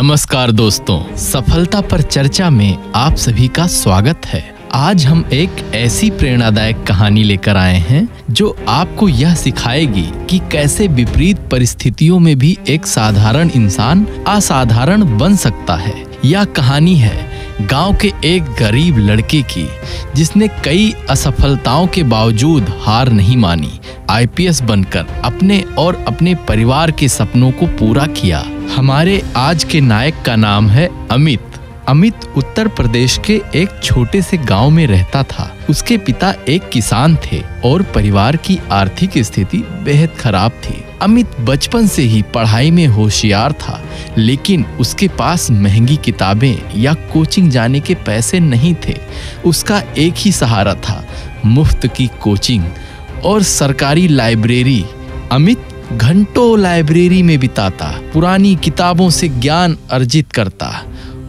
नमस्कार दोस्तों, सफलता पर चर्चा में आप सभी का स्वागत है। आज हम एक ऐसी प्रेरणादायक कहानी लेकर आए हैं जो आपको यह सिखाएगी कि कैसे विपरीत परिस्थितियों में भी एक साधारण इंसान असाधारण बन सकता है। यह कहानी है गांव के एक गरीब लड़के की, जिसने कई असफलताओं के बावजूद हार नहीं मानी। आईपीएस बनकर अपने और अपने परिवार के सपनों को पूरा किया। हमारे आज के नायक का नाम है अमित। अमित उत्तर प्रदेश के एक छोटे से गांव में रहता था। उसके पिता एक किसान थे और परिवार की आर्थिक स्थिति बेहद खराब थी। अमित बचपन से ही पढ़ाई में होशियार था, लेकिन उसके पास महंगी किताबें या कोचिंग जाने के पैसे नहीं थे। उसका एक ही सहारा था, मुफ्त की कोचिंग और सरकारी लाइब्रेरी। अमित घंटों लाइब्रेरी में बिताता, पुरानी किताबों से ज्ञान अर्जित करता।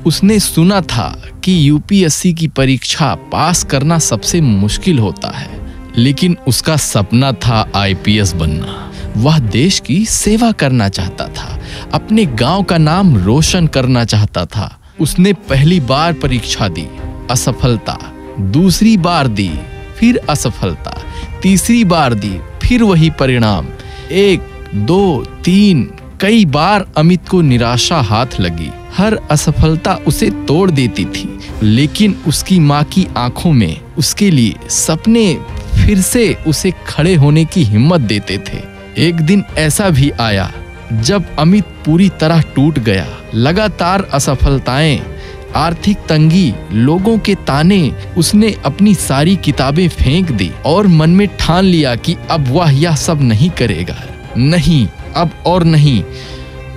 उसने सुना था कि यूपीएससी की परीक्षा पास करना सबसे मुश्किल होता है, लेकिन उसका सपना था आईपीएस बनना। वह देश की सेवा करना चाहता था, अपने गांव का नाम रोशन करना चाहता था। उसने पहली बार परीक्षा दी, असफलता। दूसरी बार दी, फिर असफलता। तीसरी बार दी, फिर वही परिणाम। 1, 2, 3 कई बार अमित को निराशा हाथ लगी। हर असफलता उसे तोड़ देती थी, लेकिन उसकी माँ की आंखों में उसके लिए सपने फिर से उसे खड़े होने की हिम्मत देते थे। एक दिन ऐसा भी आया जब अमित पूरी तरह टूट गया। लगातार असफलताएं, आर्थिक तंगी, लोगों के ताने। उसने अपनी सारी किताबें फेंक दी और मन में ठान लिया कि अब वह यह सब नहीं करेगा। नहीं, अब और नहीं,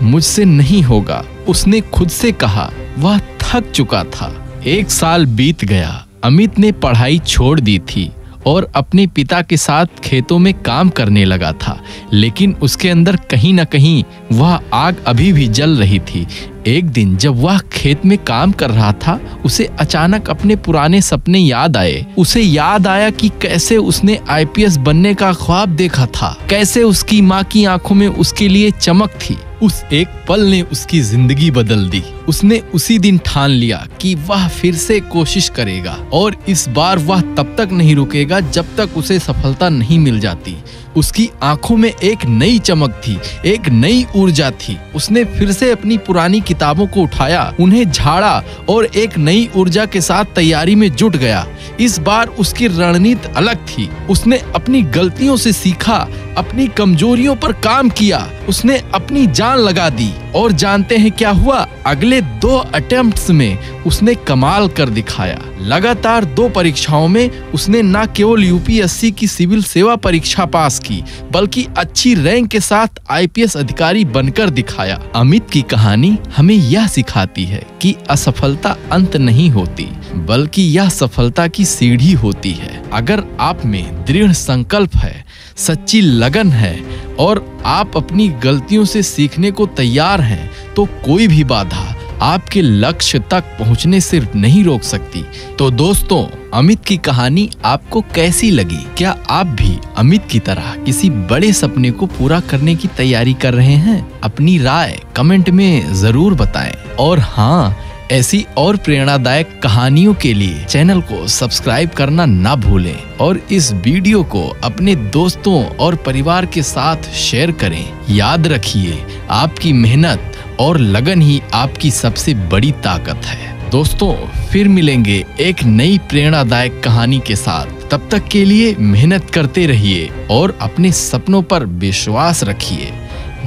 मुझसे नहीं होगा, उसने खुद से कहा। वह थक चुका था। 1 साल बीत गया। अमित ने पढ़ाई छोड़ दी थी और अपने पिता के साथ खेतों में काम करने लगा था, लेकिन उसके अंदर कहीं न कहीं वह आग अभी भी जल रही थी। एक दिन जब वह खेत में काम कर रहा था, उसे अचानक अपने पुराने सपने याद आए। उसे याद आया कि कैसे उसने आईपीएस बनने का ख्वाब देखा था, कैसे उसकी माँ की आंखों में उसके लिए चमक थी। उस एक पल ने उसकी जिंदगी बदल दी। उसने उसी दिन ठान लिया कि वह फिर से कोशिश करेगा और इस बार वह तब तक नहीं रुकेगा जब तक उसे सफलता नहीं मिल जाती। उसकी आंखों में एक नई चमक थी, एक नई ऊर्जा थी। उसने फिर से अपनी पुरानी किताबों को उठाया, उन्हें झाड़ा और एक नई ऊर्जा के साथ तैयारी में जुट गया। इस बार उसकी रणनीति अलग थी। उसने अपनी गलतियों से सीखा, अपनी कमजोरियों पर काम किया। उसने अपनी जान लगा दी और जानते हैं क्या हुआ? अगले 2 अटेम्प्ट्स में उसने कमाल कर दिखाया। लगातार 2 परीक्षाओं में उसने न केवल यूपीएससी की सिविल सेवा परीक्षा पास की, बल्कि अच्छी रैंक के साथ आईपीएस अधिकारी बनकर दिखाया। अमित की कहानी हमें यह सिखाती है कि असफलता अंत नहीं होती, बल्कि यह सफलता की सीढ़ी होती है। अगर आप में दृढ़ संकल्प है, सच्ची लगन है और आप अपनी गलतियों से सीखने को तैयार हैं, तो कोई भी बाधा आपके लक्ष्य तक पहुंचने से नहीं रोक सकती। तो दोस्तों, अमित की कहानी आपको कैसी लगी? क्या आप भी अमित की तरह किसी बड़े सपने को पूरा करने की तैयारी कर रहे हैं? अपनी राय कमेंट में जरूर बताएं। और हाँ, ऐसी और प्रेरणादायक कहानियों के लिए चैनल को सब्सक्राइब करना ना भूलें और इस वीडियो को अपने दोस्तों और परिवार के साथ शेयर करें। याद रखिए, आपकी मेहनत और लगन ही आपकी सबसे बड़ी ताकत है। दोस्तों, फिर मिलेंगे एक नई प्रेरणादायक कहानी के साथ। तब तक के लिए मेहनत करते रहिए और अपने सपनों पर विश्वास रखिए।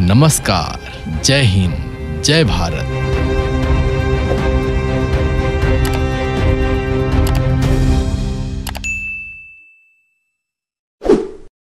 नमस्कार, जय हिंद, जय भारत।